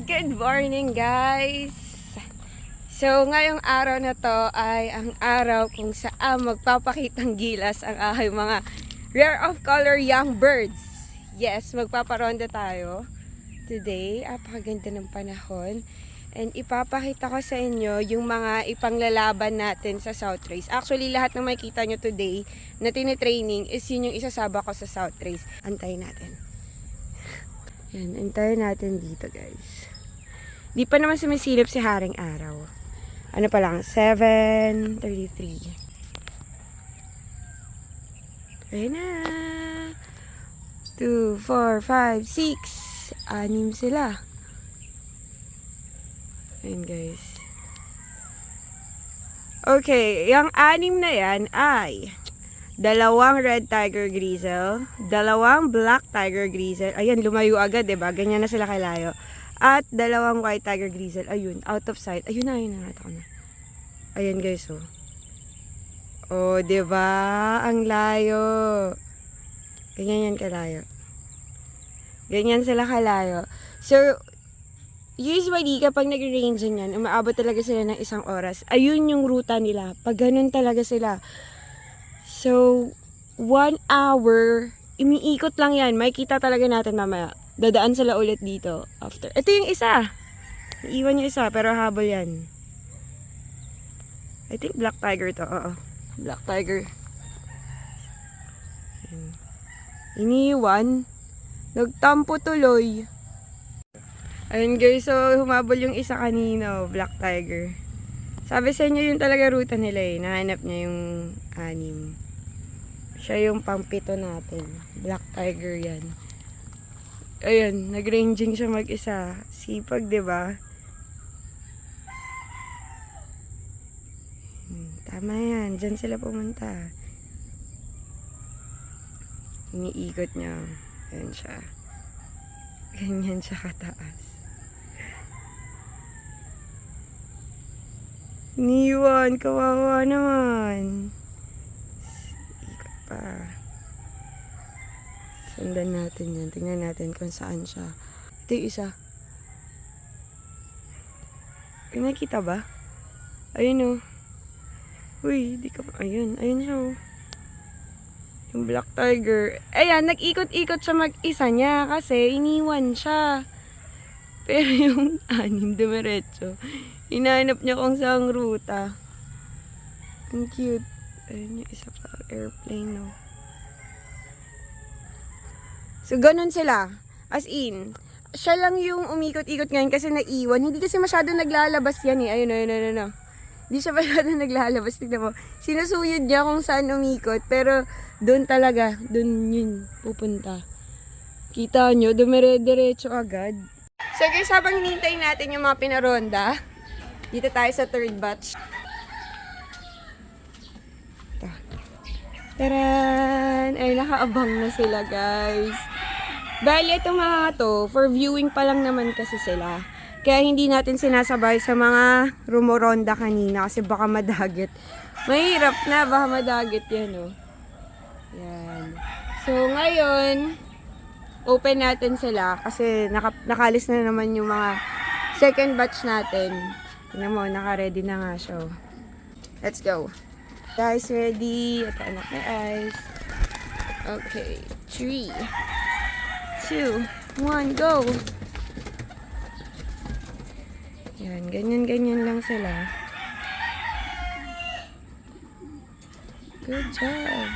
Good morning guys! So ngayong araw na to ay ang araw kung saan magpapakitang gilas ang aking mga rare of color young birds. Yes, magpaparonda tayo today. Apakaganda ng panahon. And ipapakita ko sa inyo yung mga ipanglalaban natin sa South Race. Actually, lahat ng makikita nyo today na tinitraining is yun yung isasaba ko sa South Race. Antayin natin. Yan, antayin natin dito guys. Di pa naman sumisilip si Haring Araw. Ano pa lang, 7:33. Ayun na. 2, 4, 5, 6. 6 sila. Ayun guys. Okay, yung 6 na yan ay 2 red tiger grizzle, 2 black tiger grizzle. Ayan, lumayo agad, diba? Ganyan na sila kalayo. At 2 white tiger grizzle. Ayun, out of sight. Ayun na, nakita ko na. Ayan guys, oh. Oh, diba? Ang layo. Ganyan yan kalayo. Ganyan sila kalayo. So, usually, kapag nag-range yan, umaabot talaga sila ng 1 oras. Ayun yung ruta nila. Pag ganun talaga sila. So, 1 hour, imiikot lang yan. Makikita talaga natin mamaya. Dadaan sila ulit dito after. Ito yung isa. Iiwan yung isa, pero habol yan. I think black tiger to. Oo. Black tiger. Iniiwan. Nagtampo tuloy. Ayun guys, so humabol yung isa kanino. Black tiger. Sabi sa inyo yung talaga ruta nila eh. Nahanap niya yung 6. Siya yung pang-7 natin. Black tiger yan. Ayun, nag-ranging siya mag-isa. Sipag, diba? Tama yan. Diyan sila pumunta. Iniikot niya. Ayun siya. Ganyan siya kataas. Niwan, kawawa naman. Ikot pa. Sundan natin yan. Tingnan natin kung saan siya. Ito yung isa. Nakita ba? Ayun o. Uy, di ka pa. Ayun. Ayun siya o. Yung black tiger. Ayan, nag-ikot-ikot siya mag-isa niya kasi iniwan siya. Pero yung 6 dumiretso. Hinahanap niya kung saan ruta. Ang cute. Ayun yung isa pa. Airplane o. So, ganun sila. As in, siya lang yung umikot-ikot ngayon kasi naiwan. Hindi kasi masyado naglalabas yan eh. Ayun. Hindi siya masyado naglalabas. Tignan mo. Sinusuyod niya kung saan umikot. Pero, doon talaga. Doon yun pupunta. Kita nyo, dumire-diretso agad. So, guys, habang hinihintay natin yung mga pinaronda, dito tayo sa 3rd batch. Ito. Taran! Ay, nakaabang na sila, guys. Bali, itong mga to, for viewing pa lang naman kasi sila. Kaya hindi natin sinasabay sa mga rumoronda kanina kasi baka madagit. Mahirap na, baka madagit yan, oh. Yan. So, ngayon, open natin sila kasi nakalis na naman yung mga 2nd batch natin. Tingnan mo, naka-ready na nga siya. Let's go. Guys, ready. Ito, anak na ice. Okay. 3, 2, 1, go! Yan, ganyan lang sila. Good job!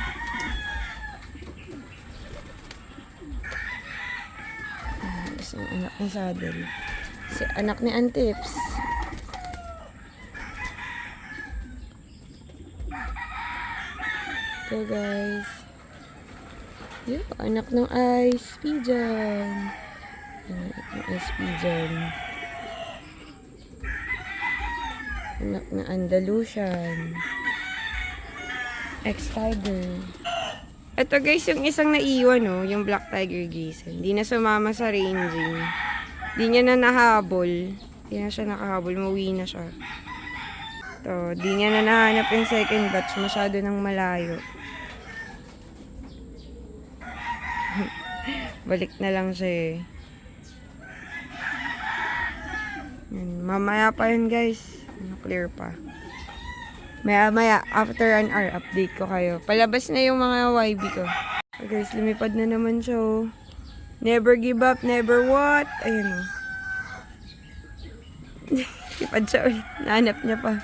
Ito yung anak ni Saddle. Si anak ni Antips. Ito guys. Yung anak ng Ice Pigeon. Anak ng Ice Pigeon. Anak ng Andalusian. Ex-Tiger. Ito guys, yung isang naiwan, oh, yung Black Tiger Grizzle. Hindi na sumama sa ranging. Hindi niya na nahabol. Hindi na siya nakahabol. Mauwi na siya. Ito, di niya na nahanap yung 2nd batch. Masyado nang malayo. Balik na lang siya eh. Mamaya pa yun guys. Clear pa. Maya, after an hour, update ko kayo. Palabas na yung mga YB ko. Okay, guys, lumipad na naman siya, oh. Never give up, never what? Ayun, oh. Lipad siya ulit. Nahanap niya pa.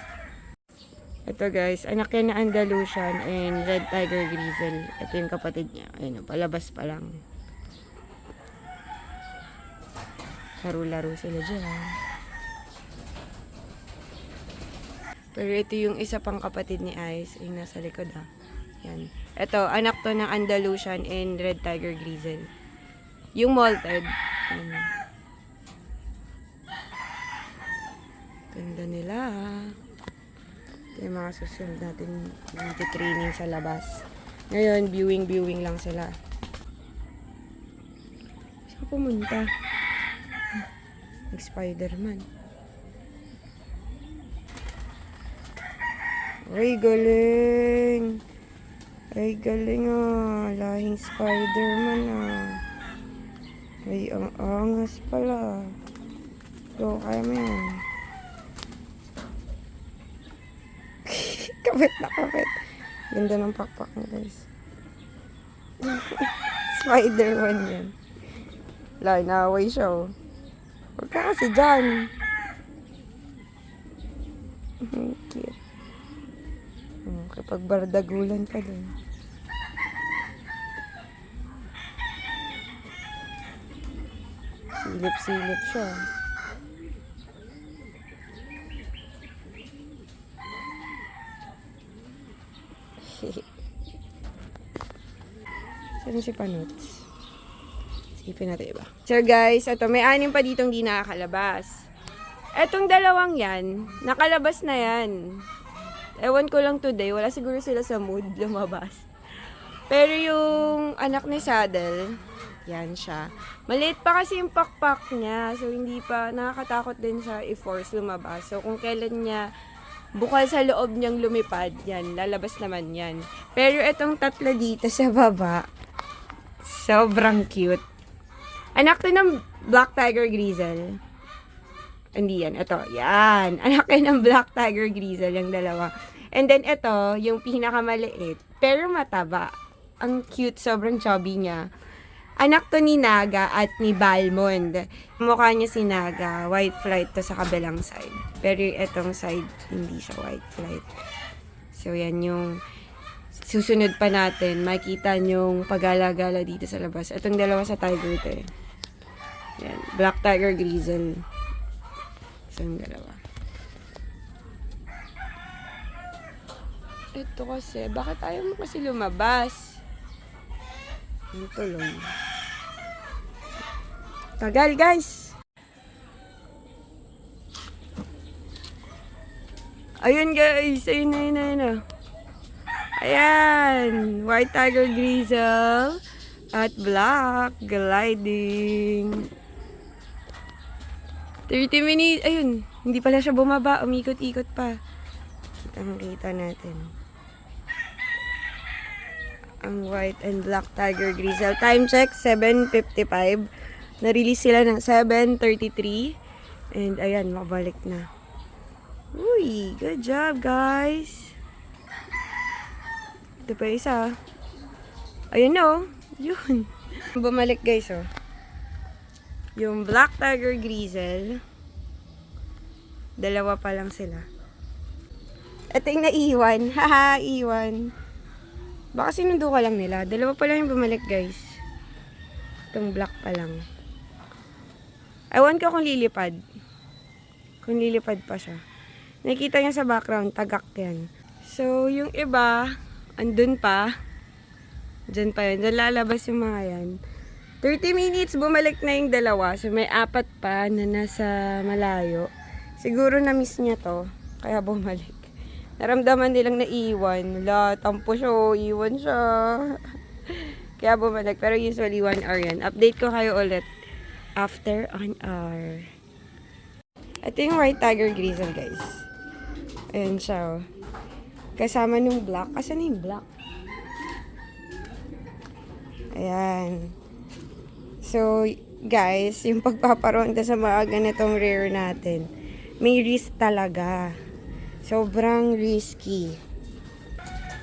Ito, guys. Anak yan na Andalusian and Red Tiger Grizzle. Ito yung kapatid niya. Ayun, oh. Palabas pa lang. Laro-laro sila dyan. Pero ito yung isa pang kapatid ni Ice. Yung nasa likod, ha. Yan. Ito, anak to ng Andalusian and Red Tiger Grizzle. Yung malted. Yan. Ganda nila, ha. Ito yung mga susunod natin training sa labas. Ngayon, viewing lang sila. Saan pumunta? Nag-Spider-Man. Ay, galing. Ay, galing, ah. Lahing Spider-Man, ah. Ay, ang angas pala. Go, kaya mo yan. Kapit na kapit. Ganda ng pakpak niya, guys. Spider-Man yan. Wala, inaaway siya, oh. Huwag ka kasi dyan. Cute. Kapag bardagulan ka dun. Silip-silip siya. Saan si Panots? Sipin natin iba. So guys, ito, may 6 pa ditong di nakakalabas. Etong dalawang yan, nakalabas na yan. Ewan ko lang today, wala siguro sila sa mood lumabas. Pero yung anak ni Saddle, yan siya. Maliit pa kasi yung pakpak niya, so hindi pa, nakakatakot din siya i-force lumabas. So kung kailan niya bukal sa loob niyang lumipad, yan, lalabas naman yan. Pero itong tatlo dito sa baba, sobrang cute. Anak to ng Black Tiger Grizzle. Hindi yan. Ito. Yan. Anak yan ng Black Tiger Grizzle. Yung dalawa. And then, ito. Yung pinakamaliit. Pero mataba. Ang cute. Sobrang chubby niya. Anak to ni Naga at ni Balmond. Mukha niya si Naga. White flight to sa kabilang side. Pero itong side, hindi siya white flight. So, yan yung susunod pa natin. Makita nyong pagala-gala dito sa labas. Itong dalawa sa tiger to, eh. Yan. Black Tiger Grizzle. Yung dalawa. Ito kasi, bakit ayaw mo kasi lumabas? Ito lang. Tagal, guys! Ayun, guys! Ayun na. Ayan! White Tiger Grizzle at Black gliding. 30 minutes. Ayun. Hindi pala siya bumaba. Umikot-ikot pa. Kitang-kita natin. Ang white and black tiger grizzle. Time check, 7:55. Na-release sila ng 7:33. And ayan, makabalik na. Uy, good job, guys. Ito pa isa. Ayun na, oh. Yun. Bumalik, guys, oh. Yung Black Tiger Grizzle, dalawa pa lang sila. Ito yung naiwan. Haha, iwan. Baka sinundo ka lang nila. Dalawa pa lang yung bumalik, guys. Itong black pa lang. Ewan ko kung lilipad. Kung lilipad pa siya. Nakikita niya sa background, tagak yan. So, yung iba, andun pa. Diyan pa yun. Diyan lalabas yung mga yan. 30 minutes, bumalik na yung dalawa. So, may 4 pa na nasa malayo. Siguro na-miss niya to. Kaya bumalik. Naramdaman nilang naiwan. Wala, tampo siya. Iwan siya. Kaya bumalik. Pero usually 1 hour yan. Update ko kayo ulit after an hour. Ito yung White Tiger Grizzle, guys. Ayan siya, oh. Kasama nung black. Asan yung black? Ayan. So, guys, yung pagpaparonda sa mga ganitong rare natin. may risk talaga. Sobrang risky.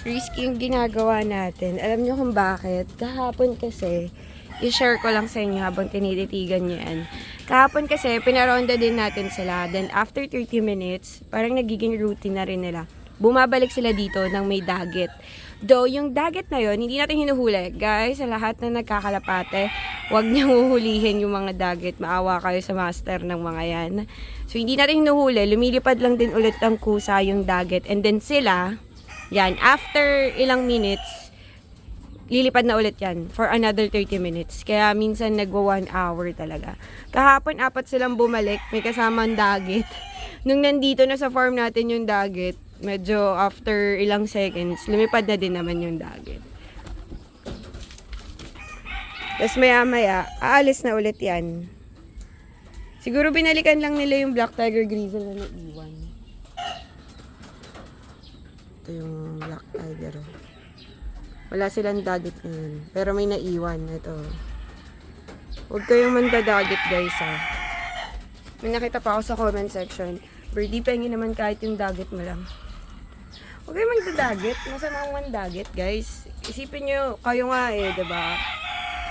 Risky yung ginagawa natin. Alam nyo kung bakit? Kahapon kasi, i-share ko lang sa inyo habang tinititigan nyo yan. Kahapon kasi, pinaronda din natin sila. Then, after 30 minutes, parang nagiging routine na rin nila. Bumabalik sila dito ng may dagat. Though, yung dagat na yon hindi natin hinuhuli. Guys, sa lahat na nagkakalapate, huwag niyang huhulihin yung mga dagat. Maawa kayo sa master ng mga yan. So, hindi natin hinuhuli. Lumilipad lang din ulit ang kusa yung dagat. And then sila, yan, after ilang minutes, lilipad na ulit yan for another 30 minutes. Kaya minsan nagwa 1 hour talaga. Kahapon, 4 silang bumalik. May kasamang dagat. Nung nandito na sa farm natin yung dagat, medyo after ilang seconds, lumipad na din naman yung dagat. Tapos maya-maya, aalis na ulit yan. Siguro binalikan lang nila yung Black Tiger Grizzle na naiwan. Ito yung Black Tiger. Wala silang dagat ngayon. Pero may naiwan. Ito. Huwag kayong mandadagat guys ha. May nakita pa ako sa comment section. Birdie, pengin naman kahit yung dagat mo lang. Huwag kayong magdadagat. Masama ang mandagat guys. Isipin nyo, kayo nga diba?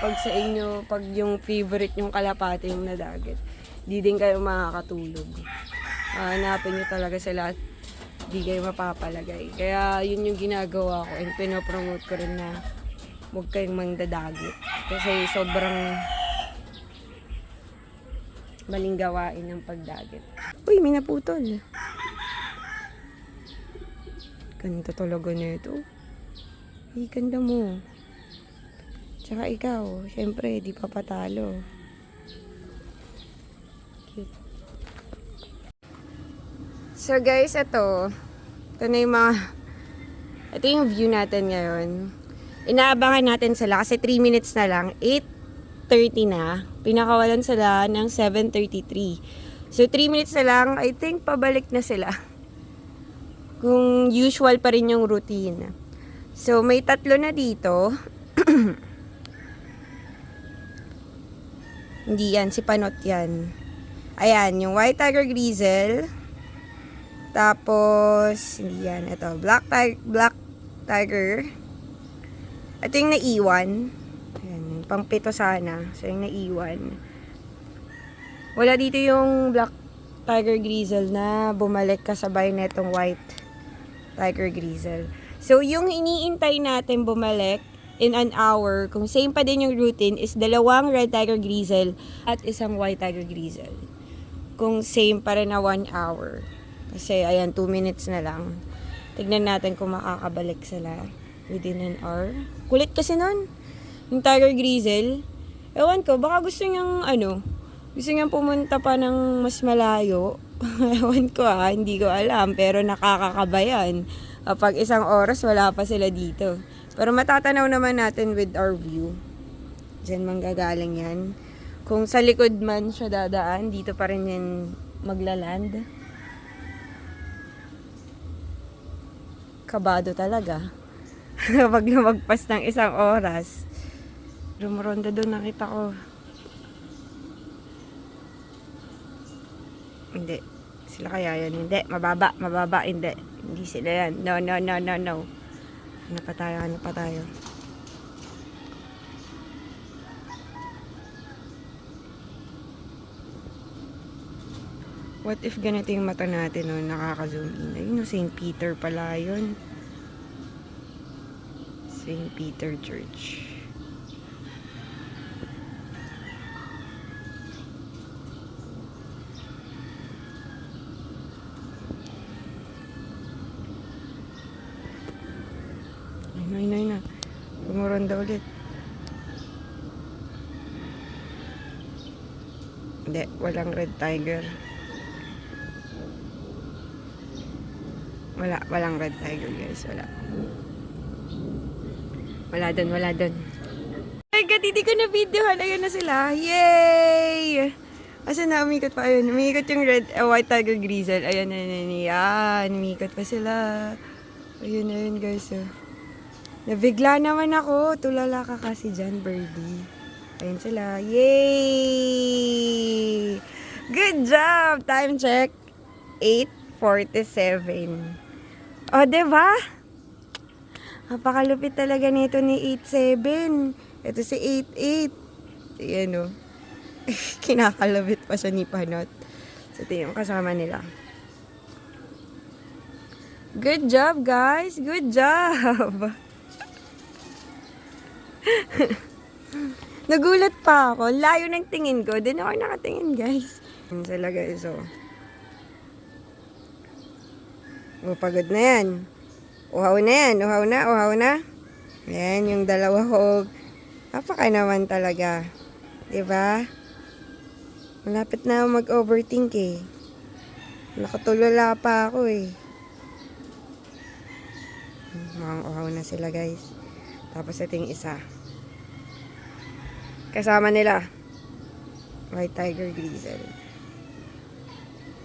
Pag sa inyo, pag yung favorite yung kalapate yung nadagat, di din kayo makakatulog. Hanapin nyo talaga sila at di kayo mapapalagay. Kaya yun yung ginagawa ko and pinopromote ko rin na huwag kayong mandadagit. Kasi sobrang maling gawain ng pagdagit. Uy, may naputol. Ganda talaga nito. Ay, ganda mo. Tsaka ikaw, syempre, di pa patalo. Cute. So guys, ito na yung ito yung view natin ngayon. Inaabangan natin sila kasi 3 minutes na lang, 8:30 na. Pinakawalan sila ng 7:33. So 3 minutes na lang, I think pabalik na sila. Kung usual pa rin yung routine. So may 3 na dito. Hindi yan, si Panot yan. Ayan, yung White Tiger Grizzle. Tapos, hindi yan. Ito, Black Tiger. Ito yung naiwan. Ayan, pang-pito sana. So, yung naiwan. Wala dito yung Black Tiger Grizzle na bumalik kasabay na itong White Tiger Grizzle. So, yung iniintay natin bumalik in an hour, kung same pa din yung routine, is 2 Red Tiger Grizzle at isang White Tiger Grizzle. Kung same pa rin na 1 hour. Kasi, ayan, 2 minutes na lang. Tignan natin kung makakabalik sila within an hour. Kulit kasi nun. Yung Tiger Grizzle. Ewan ko, baka gusto niyang, gusto niyang pumunta pa ng mas malayo. Ewan ko hindi ko alam. Pero nakakakabayan. Kapag 1 oras, wala pa sila dito. Pero matatanaw naman natin with our view. Diyan manggagaling yan. Kung sa likod man siya dadaan, dito pa rin yan maglaland. Kabado talaga. Kapag lumagpas ng 1 oras. Rumuronda doon, nakita ko. Hindi. Sila kaya yan? Hindi. Mababa. Hindi. Hindi sila yan. No. Ano pa tayo? What if ganito yung mata natin, nakaka-zoom in. Ayun, St. Peter pala yun. St. Peter Church. Ay na. Pumuronda ulit. Hindi, walang Red Tiger. Walang Red Tiger guys, wala. Wala dun. Ay, hindi ko na videohan. Ayun na sila. Yay! Asa na, umikot pa. Ayun, umikot yung White Tiger Grizzle. Ayan, umikot pa sila. Ayun guys. Nabigla naman ako. Tulala ka kasi dyan, birdie. Ayun sila. Yay! Good job! Time check. 8:47. O, diba? Napakalupit talaga nito ni 8:7. Ito si 8:8. Ayan o. Kinakalabit pa siya ni Panot. So, ito yung kasama nila. Good job, guys. Good job. Nagulat pa ako. Layo ng tingin ko. Doon ako nakatingin, guys. Yun sila, guys. Oh, pagod na yan. Uhaw na yan. Uhaw na. Uhaw na. Ayan, yung dalawa hog. Napaka naman talaga. Diba? Malapit na ako mag-overthink eh. Nakatulala pa ako eh. Mukhang uhaw na sila, guys. Tapos ito yung isa. Kasama nila. White Tiger Grizzle.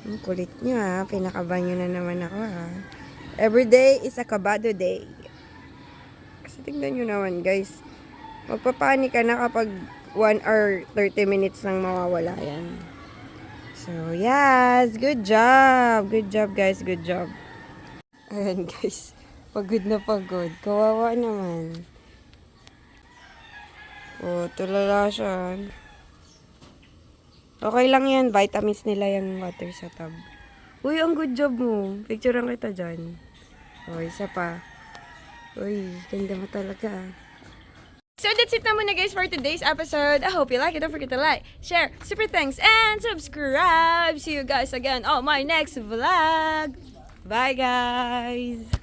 Ang kulit nyo ha. Pinakabanyo na naman ako ha. Every day is a kabado day. Kasi tignan nyo naman, guys. Magpapanik ka na kapag 1 or 30 minutes nang mawawala yan. So, yes. Good job. Good job, guys. Good job. Ayan, guys. Pagod na pagod. Kawawa naman. Oh, tulala siya. Okay lang yan. Vitamins nila yung water sa tub. Uy, ang good job mo. Picturean kita dyan. Oh, isa pa. Uy, ganda mo talaga. So that's it na muna guys for today's episode. I hope you like it. Don't forget to like, share, super thanks, and subscribe. See you guys again on my next vlog. Bye guys!